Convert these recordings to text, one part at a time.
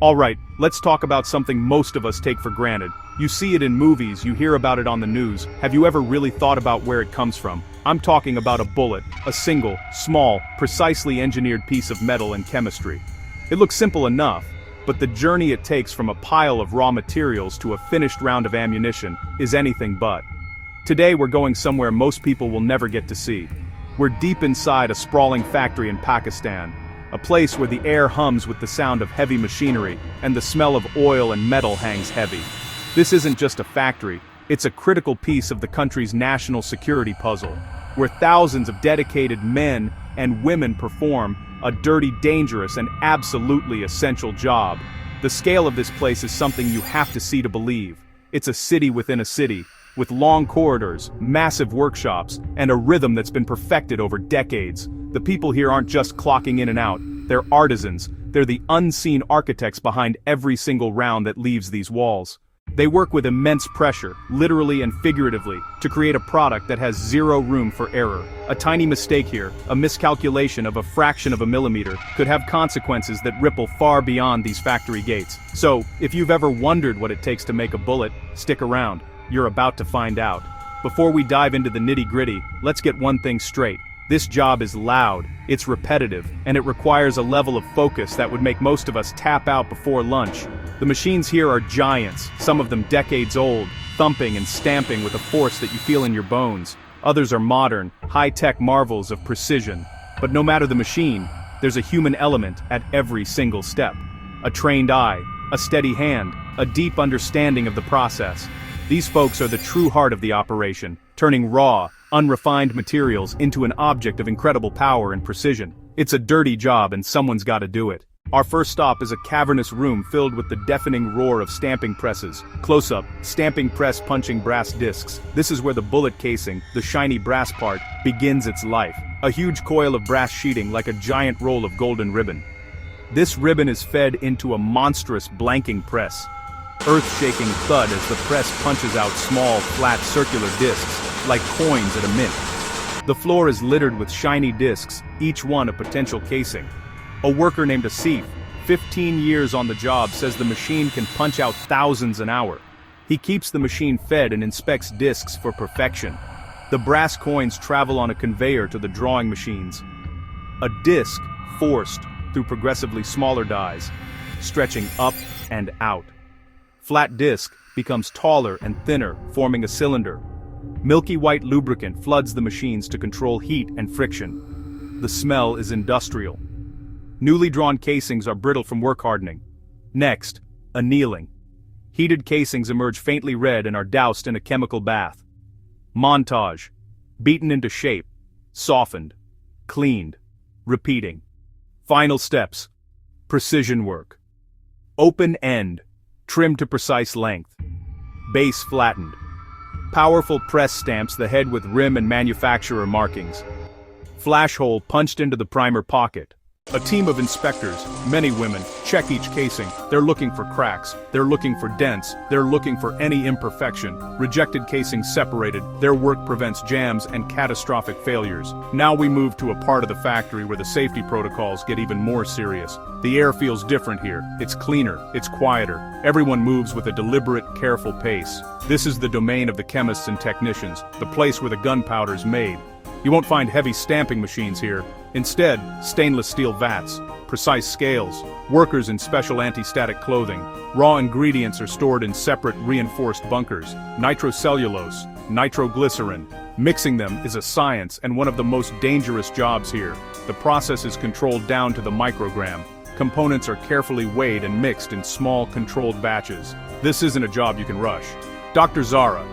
Alright, let's talk about something most of us take for granted. You see it in movies, you hear about it on the news. Have you ever really thought about where it comes from? I'm talking about a bullet, a single, small, precisely engineered piece of metal and chemistry. It looks simple enough, but the journey it takes from a pile of raw materials to a finished round of ammunition is anything but. Today we're going somewhere most people will never get to see. We're deep inside a sprawling factory in Pakistan, a place where the air hums with the sound of heavy machinery, and the smell of oil and metal hangs heavy. This isn't just a factory, it's a critical piece of the country's national security puzzle, where thousands of dedicated men and women perform a dirty, dangerous, and absolutely essential job. The scale of this place is something you have to see to believe. It's a city within a city, with long corridors, massive workshops, and a rhythm that's been perfected over decades. The people here aren't just clocking in and out, they're artisans. They're the unseen architects behind every single round that leaves these walls. They work with immense pressure, literally and figuratively, to create a product that has zero room for error. A tiny mistake here, a miscalculation of a fraction of a millimeter, could have consequences that ripple far beyond these factory gates. So, if you've ever wondered what it takes to make a bullet, stick around. You're about to find out. Before we dive into the nitty-gritty, let's get one thing straight. This job is loud, it's repetitive, and it requires a level of focus that would make most of us tap out before lunch. The machines here are giants, some of them decades old, thumping and stamping with a force that you feel in your bones. Others are modern, high-tech marvels of precision. But no matter the machine, there's a human element at every single step. A trained eye, a steady hand, a deep understanding of the process. These folks are the true heart of the operation, turning raw, unrefined materials into an object of incredible power and precision. It's a dirty job and someone's got to do it. Our first stop is a cavernous room filled with the deafening roar of stamping presses. Close up, stamping press punching brass discs. This is where the bullet casing, the shiny brass part, begins its life. A huge coil of brass sheeting like a giant roll of golden ribbon. This ribbon is fed into a monstrous blanking press. Earth-shaking thud as the press punches out small, flat, circular discs, like coins at a mint. The floor is littered with shiny discs, each one a potential casing. A worker named Asif, 15 years on the job, says the machine can punch out thousands an hour. He keeps the machine fed and inspects discs for perfection. The brass coins travel on a conveyor to the drawing machines. A disc forced through progressively smaller dies, stretching up and out. Flat disc becomes taller and thinner, forming a cylinder. Milky white lubricant floods the machines to control heat and friction. The smell is industrial. Newly drawn casings are brittle from work hardening. Next, annealing. Heated casings emerge faintly red and are doused in a chemical bath. Montage. Beaten into shape. Softened. Cleaned. Repeating. Final steps. Precision work. Open end. Trimmed to precise length. Base flattened. Powerful press stamps the head with rim and manufacturer markings. Flash hole punched into the primer pocket. A team of inspectors, many women, check each casing. They're looking for cracks, they're looking for dents, they're looking for any imperfection. Rejected casings separated, their work prevents jams and catastrophic failures. Now we move to a part of the factory where the safety protocols get even more serious. The air feels different here. It's cleaner, it's quieter. Everyone moves with a deliberate, careful pace. This is the domain of the chemists and technicians, the place where the gunpowder's made. You won't find heavy stamping machines here. Instead, stainless steel vats, precise scales, workers in special anti-static clothing. Raw ingredients are stored in separate reinforced bunkers. Nitrocellulose, nitroglycerin. Mixing them is a science and one of the most dangerous jobs here. The process is controlled down to the microgram. Components are carefully weighed and mixed in small, controlled batches. This isn't a job you can rush. Dr. Zara,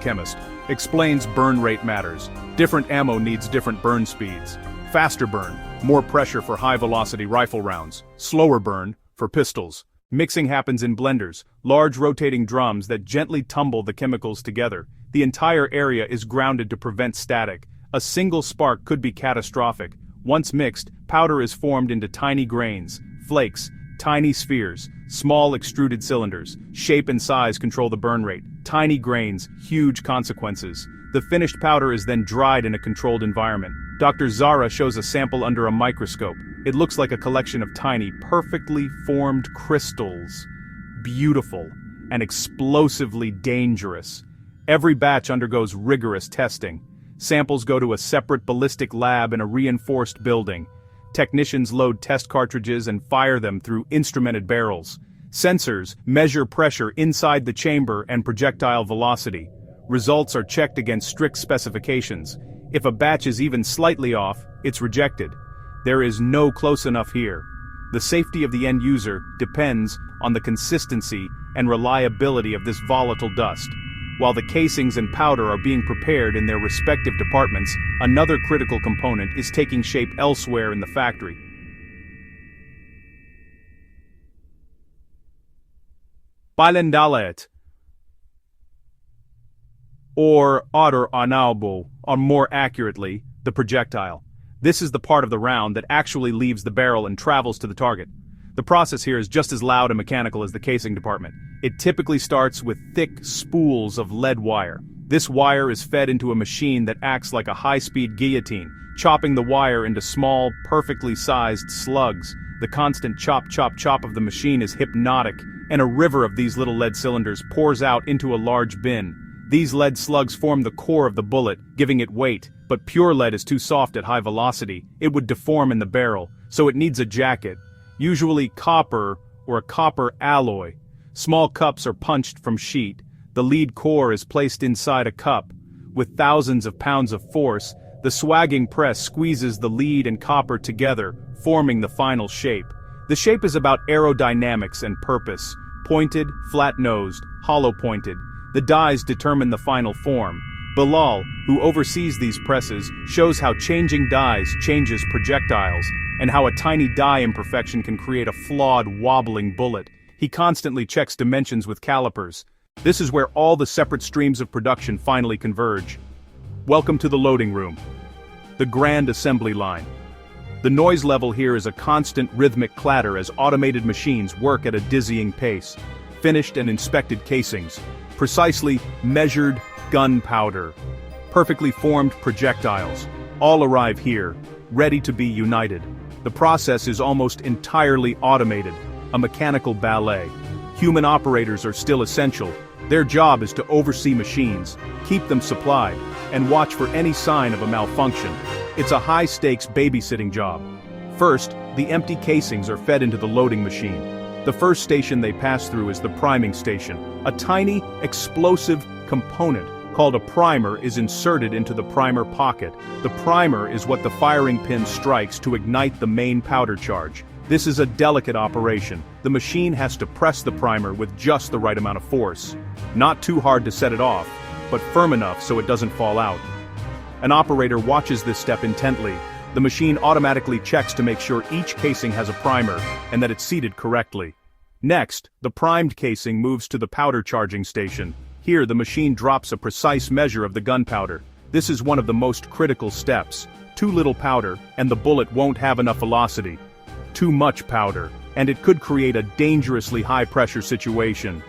chemist, explains burn rate matters. Different ammo needs different burn speeds. Faster burn, more pressure for high-velocity rifle rounds. Slower burn, for pistols. Mixing happens in blenders, large rotating drums that gently tumble the chemicals together. The entire area is grounded to prevent static. A single spark could be catastrophic. Once mixed, powder is formed into tiny grains, flakes, tiny spheres, small extruded cylinders. Shape and size control the burn rate. Tiny grains, huge consequences. The finished powder is then dried in a controlled environment. Dr. Zara shows a sample under a microscope. It looks like a collection of tiny, perfectly formed crystals. Beautiful and explosively dangerous. Every batch undergoes rigorous testing. Samples go to a separate ballistic lab in a reinforced building. Technicians load test cartridges and fire them through instrumented barrels. Sensors measure pressure inside the chamber and projectile velocity. Results are checked against strict specifications. If a batch is even slightly off, it's rejected. There is no close enough here. The safety of the end user depends on the consistency and reliability of this volatile dust. While the casings and powder are being prepared in their respective departments, another critical component is taking shape elsewhere in the factory. Balendalet, or otter anaubo, or more accurately, the projectile. This is the part of the round that actually leaves the barrel and travels to the target. The process here is just as loud and mechanical as the casing department. It typically starts with thick spools of lead wire. This wire is fed into a machine that acts like a high-speed guillotine, chopping the wire into small, perfectly sized slugs. The constant chop chop chop of the machine is hypnotic, and a river of these little lead cylinders pours out into a large bin. These lead slugs form the core of the bullet, giving it weight, but pure lead is too soft at high velocity. It would deform in the barrel, so it needs a jacket, usually copper or a copper alloy. Small cups are punched from sheet. The lead core is placed inside a cup. With thousands of pounds of force, the swagging press squeezes the lead and copper together, forming the final shape. The shape is about aerodynamics and purpose. Pointed, flat-nosed, hollow-pointed. The dies determine the final form. Bilal, who oversees these presses, shows how changing dies changes projectiles, and how a tiny die imperfection can create a flawed, wobbling bullet. He constantly checks dimensions with calipers. This is where all the separate streams of production finally converge. Welcome to the loading room. The grand assembly line. The noise level here is a constant rhythmic clatter as automated machines work at a dizzying pace. Finished and inspected casings. Precisely measured gunpowder. Perfectly formed projectiles. All arrive here, ready to be united. The process is almost entirely automated, a mechanical ballet. Human operators are still essential. Their job is to oversee machines, keep them supplied, and watch for any sign of a malfunction. It's a high-stakes babysitting job. First, the empty casings are fed into the loading machine. The first station they pass through is the priming station. A tiny, explosive component called a primer is inserted into the primer pocket. The primer is what the firing pin strikes to ignite the main powder charge. This is a delicate operation. The machine has to press the primer with just the right amount of force. Not too hard to set it off, but firm enough so it doesn't fall out. An operator watches this step intently. The machine automatically checks to make sure each casing has a primer and that it's seated correctly. Next, the primed casing moves to the powder charging station. Here the machine drops a precise measure of the gunpowder. This is one of the most critical steps. Too little powder, and the bullet won't have enough velocity. Too much powder, and it could create a dangerously high-pressure situation.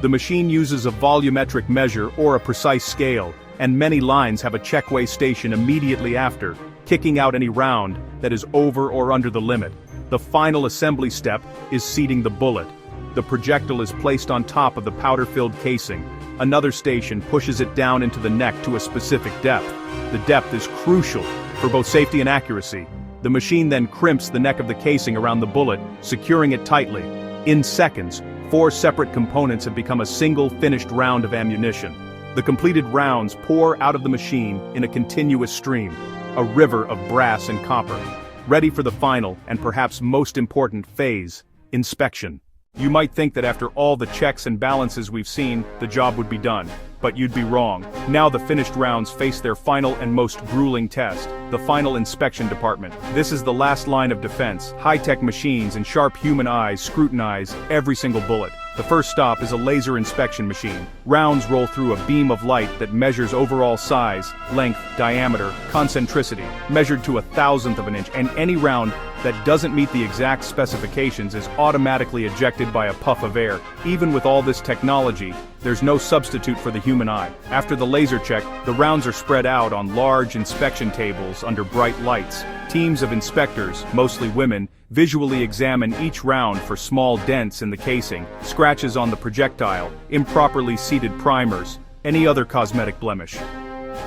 The machine uses a volumetric measure or a precise scale, and many lines have a checkweigh station immediately after, kicking out any round that is over or under the limit. The final assembly step is seating the bullet. The projectile is placed on top of the powder-filled casing. Another station pushes it down into the neck to a specific depth. The depth is crucial for both safety and accuracy. The machine then crimps the neck of the casing around the bullet, securing it tightly. In seconds, 4 separate components have become a single finished round of ammunition. The completed rounds pour out of the machine in a continuous stream, a river of brass and copper, ready for the final and perhaps most important phase, inspection. You might think that after all the checks and balances we've seen, the job would be done. But you'd be wrong. Now the finished rounds face their final and most grueling test, the final inspection department. This is the last line of defense. High-tech machines and sharp human eyes scrutinize every single bullet. The first stop is a laser inspection machine. Rounds roll through a beam of light that measures overall size, length, diameter, concentricity, measured to 1/1000 of an inch, and any round that doesn't meet the exact specifications is automatically ejected by a puff of air. Even with all this technology, there's no substitute for the human eye. After the laser check, the rounds are spread out on large inspection tables under bright lights. Teams of inspectors, mostly women, visually examine each round for small dents in the casing, scratches on the projectile, improperly seated primers, any other cosmetic blemish.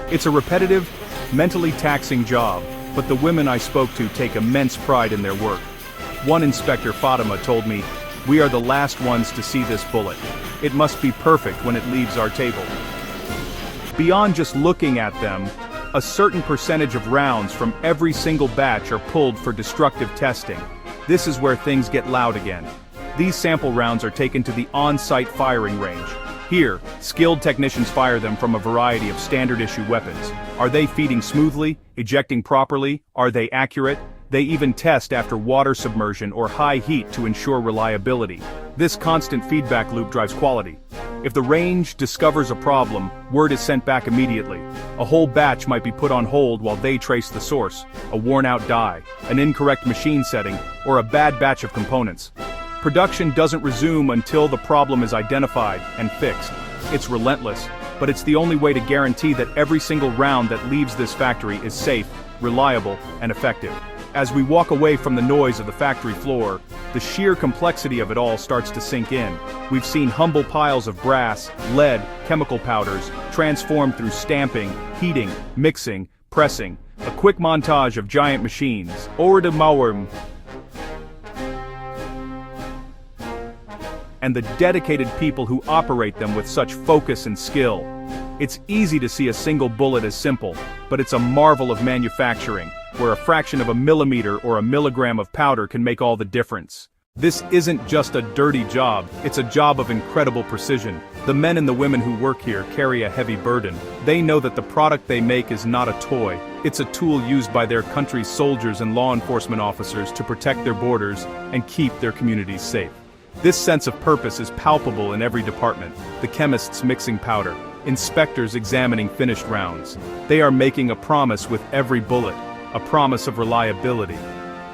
It's a repetitive, mentally taxing job, but the women I spoke to take immense pride in their work. One inspector, Fatima, told me, "We are the last ones to see this bullet. It must be perfect when it leaves our table." Beyond just looking at them, a certain percentage of rounds from every single batch are pulled for destructive testing. This is where things get loud again. These sample rounds are taken to the on-site firing range. Here, skilled technicians fire them from a variety of standard-issue weapons. Are they feeding smoothly, ejecting properly, are they accurate? They even test after water submersion or high heat to ensure reliability. This constant feedback loop drives quality. If the range discovers a problem, word is sent back immediately. A whole batch might be put on hold while they trace the source, a worn-out die, an incorrect machine setting, or a bad batch of components. Production doesn't resume until the problem is identified and fixed. It's relentless, but it's the only way to guarantee that every single round that leaves this factory is safe, reliable, and effective. As we walk away from the noise of the factory floor, the sheer complexity of it all starts to sink in. We've seen humble piles of brass, lead, chemical powders, transformed through stamping, heating, mixing, pressing, a quick montage of giant machines, and the dedicated people who operate them with such focus and skill. It's easy to see a single bullet as simple, but it's a marvel of manufacturing, where a fraction of a millimeter or a milligram of powder can make all the difference. This isn't just a dirty job, it's a job of incredible precision. The men and the women who work here carry a heavy burden. They know that the product they make is not a toy. It's a tool used by their country's soldiers and law enforcement officers to protect their borders and keep their communities safe. This sense of purpose is palpable in every department. The chemists mixing powder, inspectors examining finished rounds. They are making a promise with every bullet, a promise of reliability.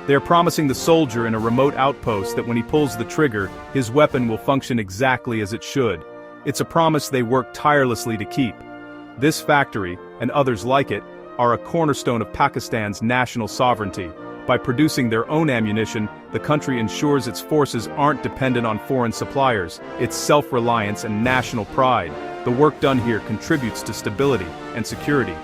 They are promising the soldier in a remote outpost that when he pulls the trigger, his weapon will function exactly as it should. It's a promise they work tirelessly to keep. This factory, and others like it, are a cornerstone of Pakistan's national sovereignty. By producing their own ammunition, the country ensures its forces aren't dependent on foreign suppliers, its self-reliance and national pride. The work done here contributes to stability and security.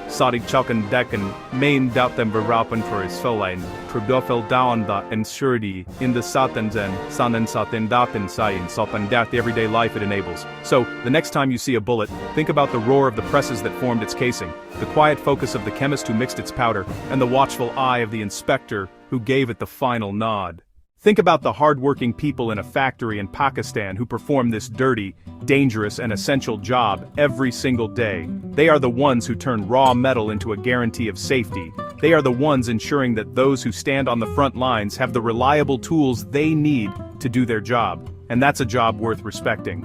Saudi Chalkan Dekan, main doubt them verraupen for his feline, Trudofel down the ensurity in the Satanzen, Sanan Satin Datin Sayin Sopan doubt the everyday life it enables. So, the next time you see a bullet, think about the roar of the presses that formed its casing, the quiet focus of the chemist who mixed its powder, and the watchful eye of the inspector who gave it the final nod. Think about the hard-working people in a factory in Pakistan who perform this dirty, dangerous, and essential job every single day. They are the ones who turn raw metal into a guarantee of safety. They are the ones ensuring that those who stand on the front lines have the reliable tools they need to do their job. And that's a job worth respecting.